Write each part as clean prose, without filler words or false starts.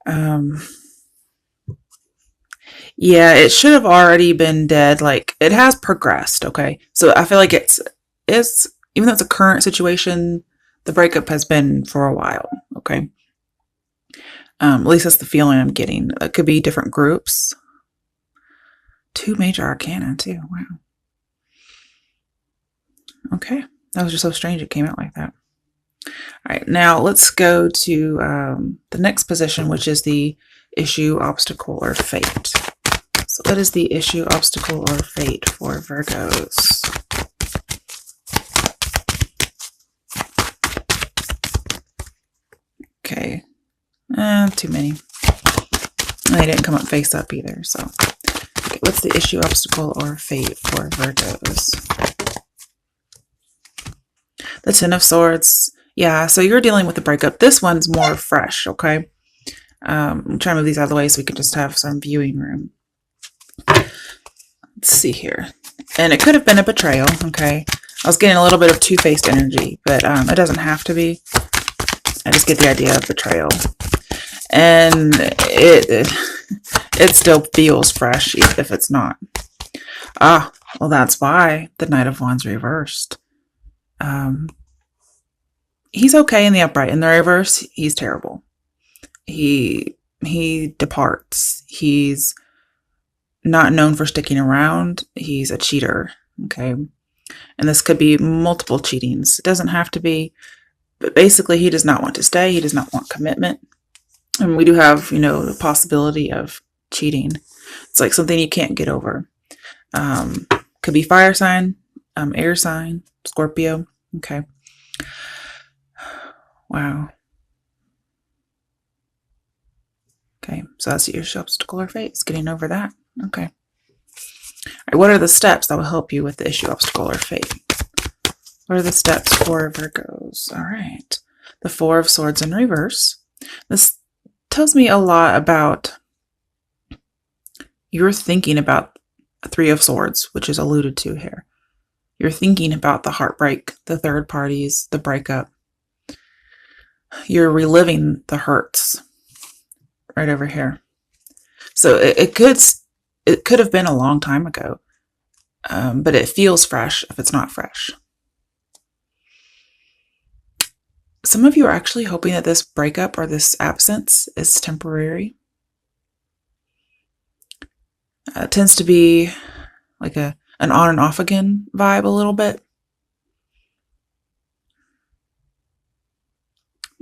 Um, yeah, it should have already been dead. Like it has progressed. Okay, so I feel like it's even though it's a current situation, the breakup has been for a while. Okay, at least that's the feeling I'm getting. It could be different groups. Two major arcana too. Wow. Okay, that was just so strange. It came out like that. All right, now let's go to the next position, which is the issue, obstacle, or fate. So what is the issue, obstacle, or fate for Virgos? Okay, too many. They didn't come up face up either. So okay, what's the issue, obstacle, or fate for Virgos? The Ten of Swords. Yeah, so you're dealing with the breakup. This one's more fresh, okay? I'm trying to move these out of the way so we can just have some viewing room. Let's see here. And it could have been a betrayal, okay? I was getting a little bit of two-faced energy, but it doesn't have to be. I just get the idea of betrayal. And it still feels fresh if it's not. Ah, well, that's why the Knight of Wands reversed. He's okay in the upright. In the reverse, he's terrible. He departs. He's not known for sticking around. He's a cheater. Okay. And this could be multiple cheatings. It doesn't have to be, but basically he does not want to stay. He does not want commitment. And we do have, the possibility of cheating. It's like something you can't get over. Could be fire sign, air sign, Scorpio. Okay. Wow. Okay, so that's your obstacle or fate. It's getting over that. Okay. All right, what are the steps that will help you with the issue, obstacle, or fate? What are the steps for Virgos? All right. The Four of Swords in reverse. This tells me a lot about you're thinking about the Three of Swords, which is alluded to here. You're thinking about the heartbreak, the third parties, the breakup. You're reliving the hurts right over here. So it could have been a long time ago, but it feels fresh if it's not fresh. Some of you are actually hoping that this breakup or this absence is temporary. It tends to be like an on and off again vibe a little bit.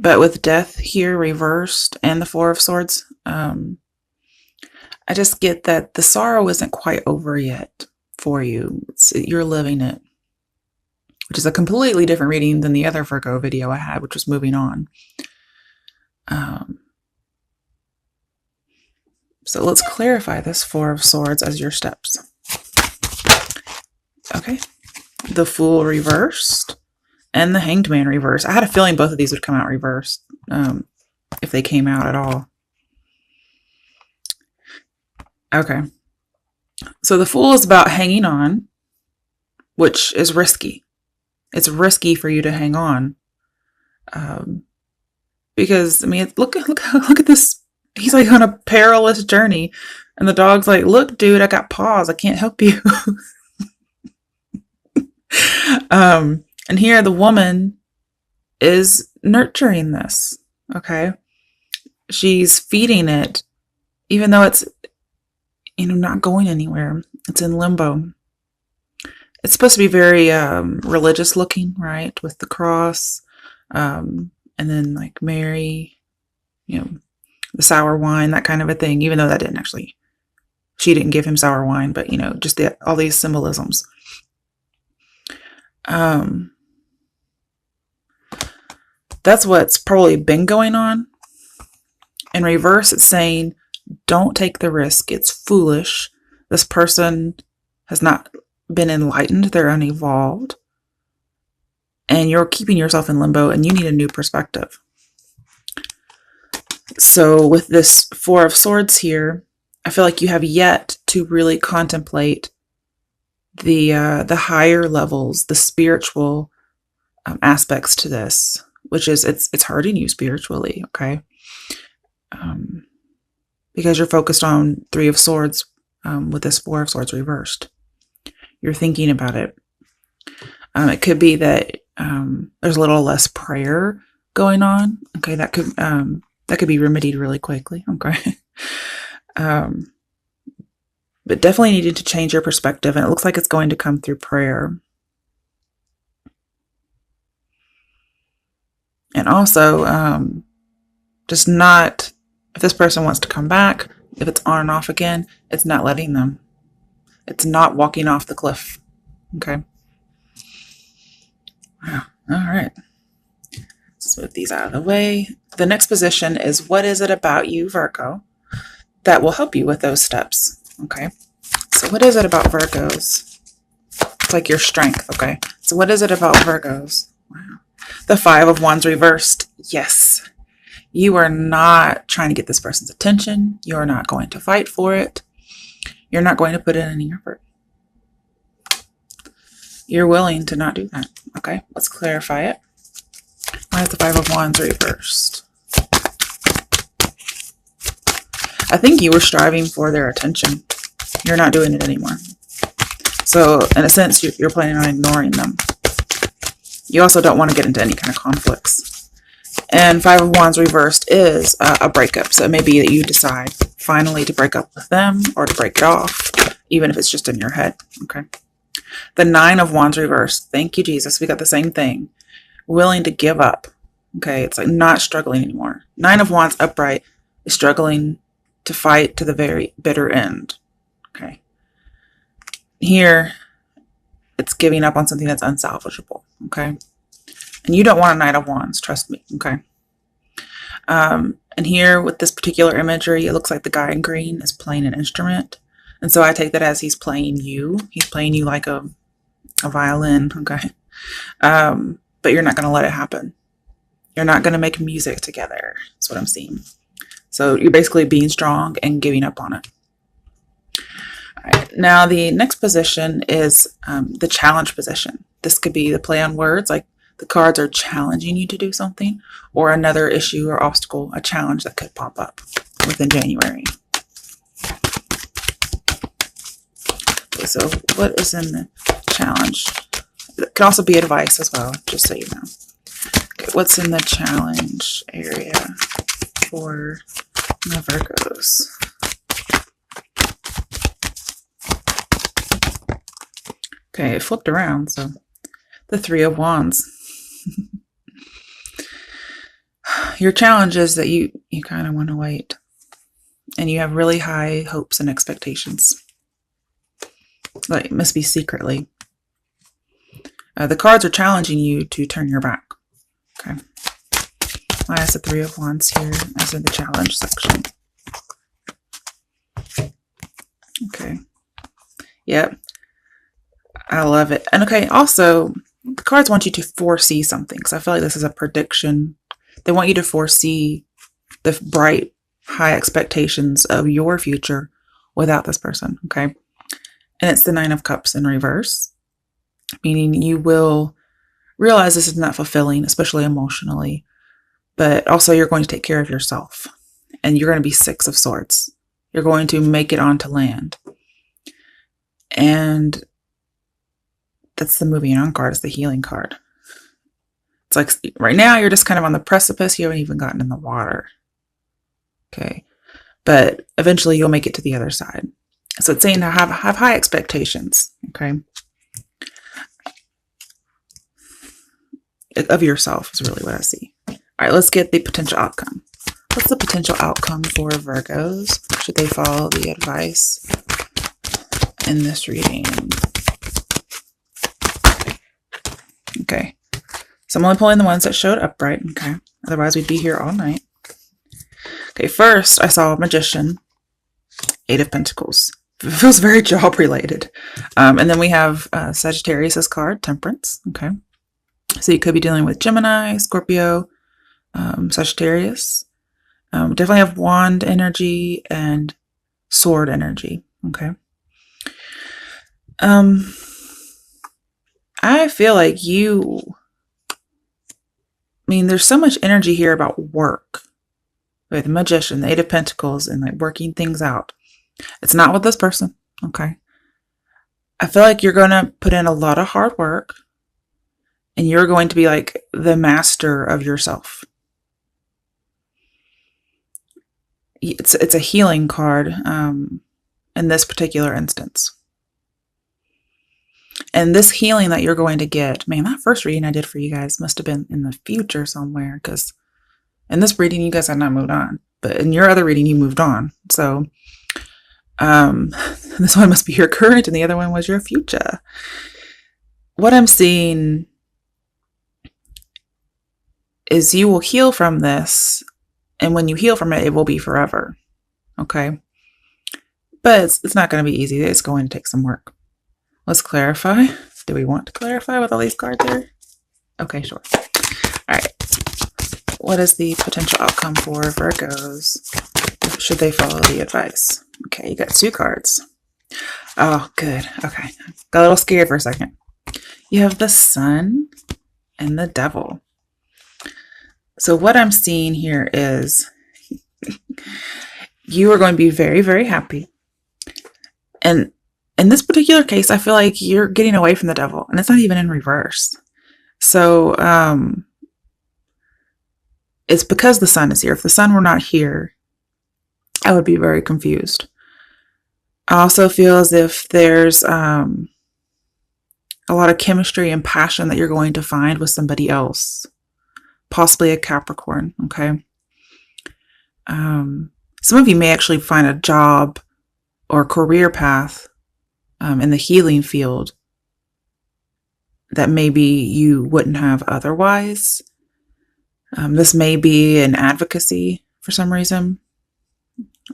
But with death here reversed and the Four of Swords, I just get that the sorrow isn't quite over yet for you. You're living it, which is a completely different reading than the other Virgo video I had, which was moving on. So let's clarify this Four of Swords as your steps. Okay. The Fool reversed and the Hanged Man reversed. I had a feeling both of these would come out reversed, if they came out at all. Okay. So the Fool is about hanging on, which is risky. It's risky for you to hang on. Because, I mean, look at this. He's like on a perilous journey. And the dog's like, look, dude, I got paws. I can't help you. And here the woman is nurturing this. Okay. She's feeding it, even though it's, not going anywhere. It's in limbo. It's supposed to be very religious looking, right? With the cross, and then like Mary, the sour wine, that kind of a thing. Even though that didn't actually, she didn't give him sour wine, but just all these symbolisms. That's what's probably been going on. In reverse, it's saying, don't take the risk. It's foolish. This person has not been enlightened. They're unevolved. And you're keeping yourself in limbo and you need a new perspective. So with this Four of Swords here, I feel like you have yet to really contemplate the higher levels, the spiritual aspects to this, which is it's hurting you spiritually, okay? because you're focused on Three of Swords with this Four of Swords reversed. You're thinking about it. It could be that there's a little less prayer going on. Okay, that could be remedied really quickly. Okay. But definitely needed to change your perspective, and it looks like it's going to come through prayer. And also, just not, if this person wants to come back, if it's on and off again, it's not letting them. It's not walking off the cliff. Okay. Wow. All right. Let's move these out of the way. The next position is, what is it about you, Virgo, that will help you with those steps? Okay. So what is it about Virgos? It's like your strength. Okay. So what is it about Virgos? Wow. The Five of Wands reversed. Yes. You are not trying to get this person's attention. You're not going to fight for it. You're not going to put in any effort. You're willing to not do that. Okay. Let's clarify it. Why is the Five of Wands reversed? I think you were striving for their attention. You're not doing it anymore. So in a sense, you're planning on ignoring them. You also don't want to get into any kind of conflicts. And Five of Wands reversed is a breakup. So it may be that you decide finally to break up with them or to break it off, even if it's just in your head. Okay. The Nine of Wands reversed. Thank you, Jesus. We got the same thing. Willing to give up. Okay. It's like not struggling anymore. Nine of Wands upright is struggling to fight to the very bitter end. Okay. Here, it's giving up on something that's unsalvageable. Okay. And you don't want a Knight of Wands, trust me. Okay. And here with this particular imagery, it looks like the guy in green is playing an instrument. And so I take that as he's playing you. He's playing you like a violin. Okay. But you're not going to let it happen. You're not going to make music together. That's what I'm seeing. So you're basically being strong and giving up on it. All right. Now the next position is the challenge position. This could be the play on words, like the cards are challenging you to do something, or another issue or obstacle, a challenge that could pop up within January. Okay, so what is in the challenge? It could also be advice as well, just so you know. Okay, what's in the challenge area for the Virgos? Okay, it flipped around, so the Three of Wands. Your challenge is that you kind of want to wait, and you have really high hopes and expectations. Like it must be secretly. The cards are challenging you to turn your back. Okay. Why is the Three of Wands here as in the challenge section? Okay. Yep. I love it. And okay, also, the cards want you to foresee something. So I feel like this is a prediction. They want you to foresee the bright, high expectations of your future without this person. Okay. And it's the Nine of Cups in reverse, meaning you will realize this is not fulfilling, especially emotionally, but also you're going to take care of yourself, and you're going to be Six of Swords. You're going to make it onto land. And that's the moving on card. It's the healing card. It's like right now you're just kind of on the precipice. You haven't even gotten in the water. Okay. But eventually you'll make it to the other side. So it's saying to have high expectations. Okay. Of yourself is really what I see. All right, let's get the potential outcome. What's the potential outcome for Virgos? Should they follow the advice in this reading? Okay. So I'm only pulling the ones that showed upright. Okay. Otherwise we'd be here all night. Okay. First, I saw Magician, Eight of Pentacles. It feels very job related. And then we have Sagittarius's card, Temperance. Okay. So you could be dealing with Gemini, Scorpio, Sagittarius. Definitely have wand energy and sword energy. Okay. I feel like there's so much energy here about work. with the Magician, the Eight of Pentacles, and like working things out. It's not with this person, okay? I feel like you're going to put in a lot of hard work, and you're going to be like the master of yourself. It's a healing card in this particular instance. And this healing that you're going to get, man, that first reading I did for you guys must have been in the future somewhere, because in this reading, you guys had not moved on. But in your other reading, you moved on. So this one must be your current, and the other one was your future. What I'm seeing is you will heal from this, and when you heal from it, it will be forever. Okay? But it's not going to be easy. It's going to take some work. Let's clarify. Do we want to clarify with all these cards here? Okay, sure. All right. What is the potential outcome for Virgos? Should they follow the advice? Okay, you got 2 cards. Oh, good. Okay. Got a little scared for a second. You have the Sun and the Devil. So what I'm seeing here is you are going to be very, very happy. And in this particular case, I feel like you're getting away from the Devil, and it's not even in reverse. So it's because the Sun is here. If the Sun were not here, I would be very confused. I also feel as if there's a lot of chemistry and passion that you're going to find with somebody else, possibly a Capricorn, okay? Some of you may actually find a job or career path in the healing field that maybe you wouldn't have otherwise. This may be an advocacy for some reason.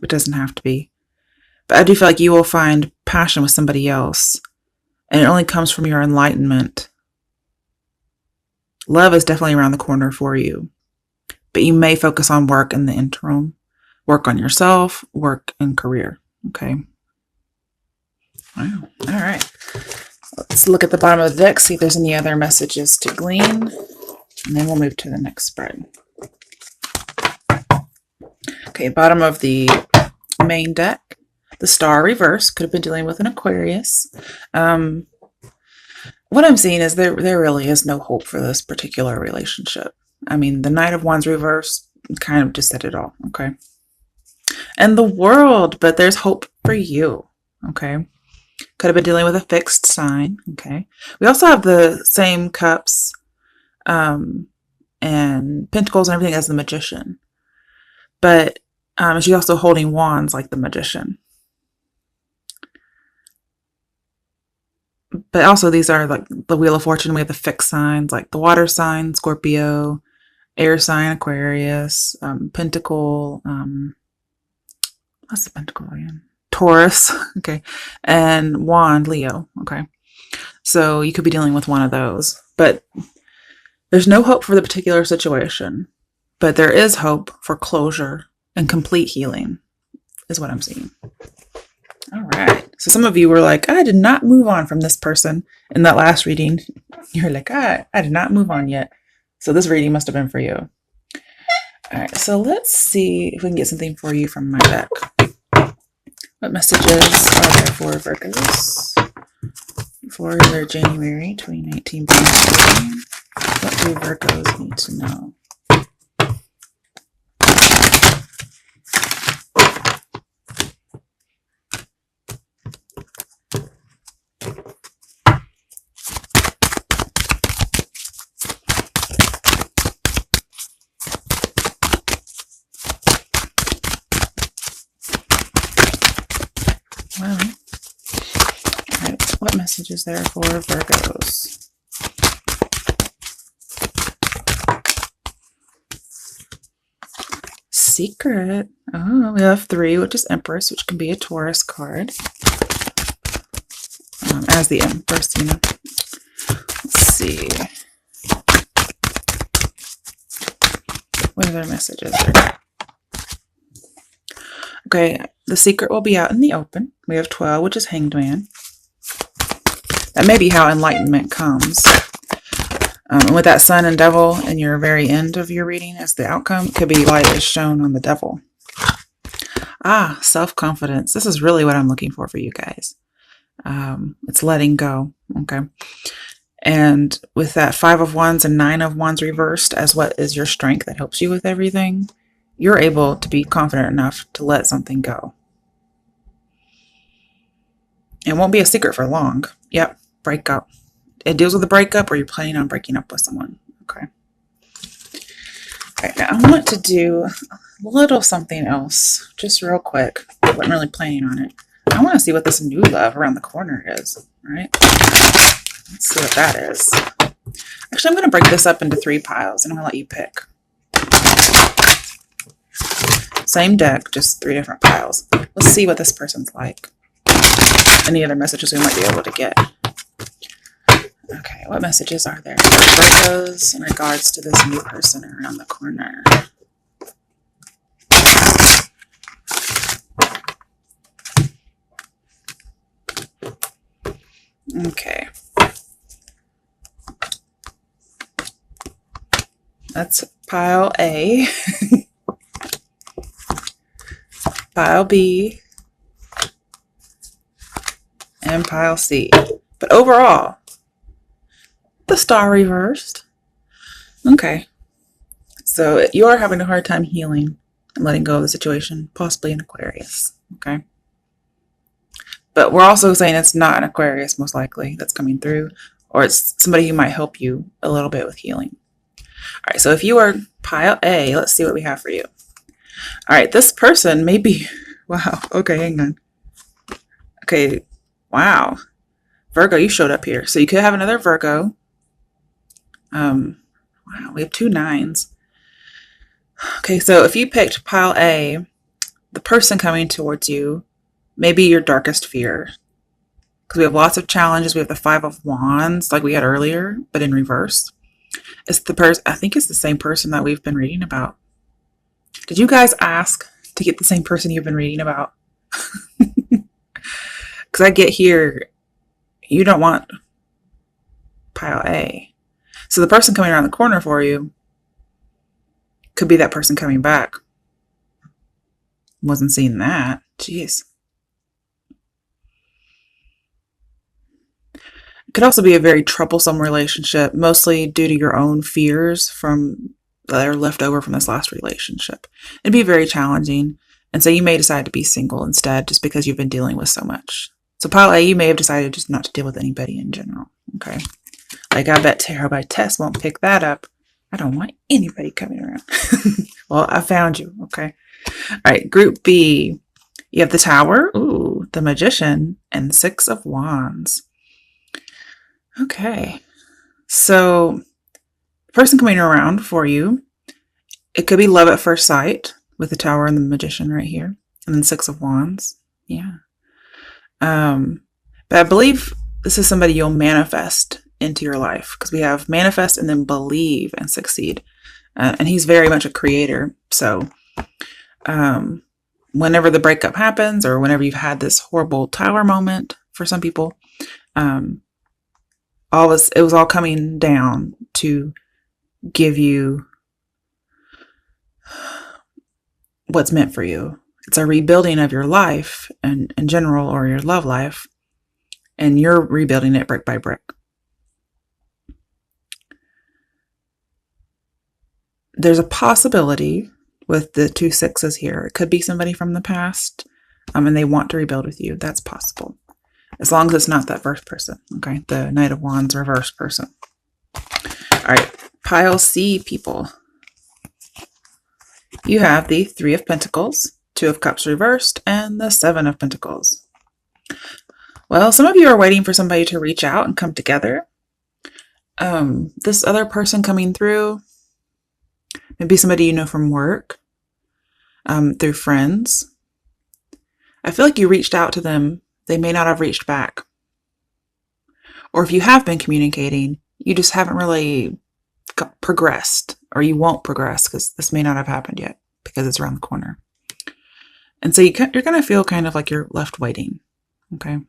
It doesn't have to be. But I do feel like you will find passion with somebody else, and it only comes from your enlightenment. Love is definitely around the corner for you, but you may focus on work in the interim. Work on yourself, work and career. Okay. Wow. All right. Let's look at the bottom of the deck, see if there's any other messages to glean, and then we'll move to the next spread. Okay, bottom of the main deck, the Star reverse. Could have been dealing with an Aquarius. What I'm seeing is there really is no hope for this particular relationship. I mean, the Knight of Wands reverse kind of just said it all, okay? And the World, but there's hope for you, okay? Could have been dealing with a fixed sign, okay? We also have the same cups and pentacles and everything as the Magician. But she's also holding wands like the Magician. But also these are like the Wheel of Fortune. We have the fixed signs like the water sign, Scorpio, air sign, Aquarius, pentacle, what's the pentacle again? Taurus, okay, and wand, Leo, okay. So you could be dealing with one of those, but there's no hope for the particular situation, but there is hope for closure and complete healing is what I'm seeing. All right. So some of you were like, I did not move on from this person in that last reading. You're like, I did not move on yet. So this reading must have been for you. All right. So let's see if we can get something for you from my deck. What messages are there for Virgos for their January 2019 reading? What do Virgos need to know? Well, all right, what message is there for Virgos? Secret. Oh, we have 3, which is Empress, which can be a Taurus card. As the Empress, you know. Let's see. What other messages are there? Okay, the secret will be out in the open. We have 12, which is Hanged Man. That may be how enlightenment comes. And with that sun and devil in your very end of your reading as the outcome, could be light is shown on the devil. Ah, self-confidence. This is really what I'm looking for you guys. It's letting go. Okay. And with that 5 of Wands and 9 of Wands reversed as what is your strength that helps you with everything, you're able to be confident enough to let something go. It won't be a secret for long. Yep, breakup. It deals with a breakup or you're planning on breaking up with someone. Okay. All right, now I want to do a little something else, just real quick. I wasn't really planning on it. I want to see what this new love around the corner is. All right. Let's see what that is. Actually, I'm going to break this up into 3 piles and I'm going to let you pick. Same deck, just 3 different piles. Let's see what this person's like. Any other messages we might be able to get. Okay, what messages are there? Virgos in regards to this new person around the corner. Okay. That's pile A. Pile B. And pile C. But overall, the star reversed. Okay. So you're having a hard time healing and letting go of the situation, possibly in Aquarius. Okay. But we're also saying it's not an Aquarius, most likely, that's coming through, or it's somebody who might help you a little bit with healing. All right, so if you are pile A, let's see what we have for you. All right, this person may be, wow, okay, hang on. Okay, wow. Virgo, you showed up here. So you could have another Virgo. Wow, we have 2 9s. Okay, so if you picked pile A, the person coming towards you may be your darkest fear. Because we have lots of challenges. We have the 5 of Wands, like we had earlier, but in reverse. It's the person, I think it's the same person that we've been reading about. Did you guys ask to get the same person you've been reading about? Because I get here, you don't want pile A. So the person coming around the corner for you could be that person coming back. Wasn't seeing that. Jeez. It could also be a very troublesome relationship, mostly due to your own fears that are left over from this last relationship. It'd be very challenging. And so you may decide to be single instead just because you've been dealing with so much. So pile A, you may have decided just not to deal with anybody in general. Okay. Like I bet Tarot by Tess won't pick that up. I don't want anybody coming around. Well, I found you. Okay. All right. Group B, you have the Tower, ooh, the Magician, and 6 of Wands. Okay. So the person coming around for you, it could be love at first sight with the Tower and the Magician right here. And then 6 of Wands. Yeah. But I believe this is somebody you'll manifest into your life because we have manifest and then believe and succeed. And he's very much a creator. So whenever the breakup happens or whenever you've had this horrible Tower moment for some people, it was all coming down to give you what's meant for you. It's a rebuilding of your life and in general, or your love life, and you're rebuilding it brick by brick. There's a possibility with the 2 6s here. It could be somebody from the past, and they want to rebuild with you. That's possible. As long as it's not that first person, okay? The Knight of Wands reverse person. All right, pile C people. You have the 3 of Pentacles, 2 of Cups reversed, and the 7 of Pentacles. Well, some of you are waiting for somebody to reach out and come together. This other person coming through, maybe somebody you know from work, through friends. I feel like you reached out to them. They may not have reached back. Or if you have been communicating, you just haven't really progressed, or you won't progress because this may not have happened yet because it's around the corner. And so you're going to feel kind of like you're left waiting. Okay.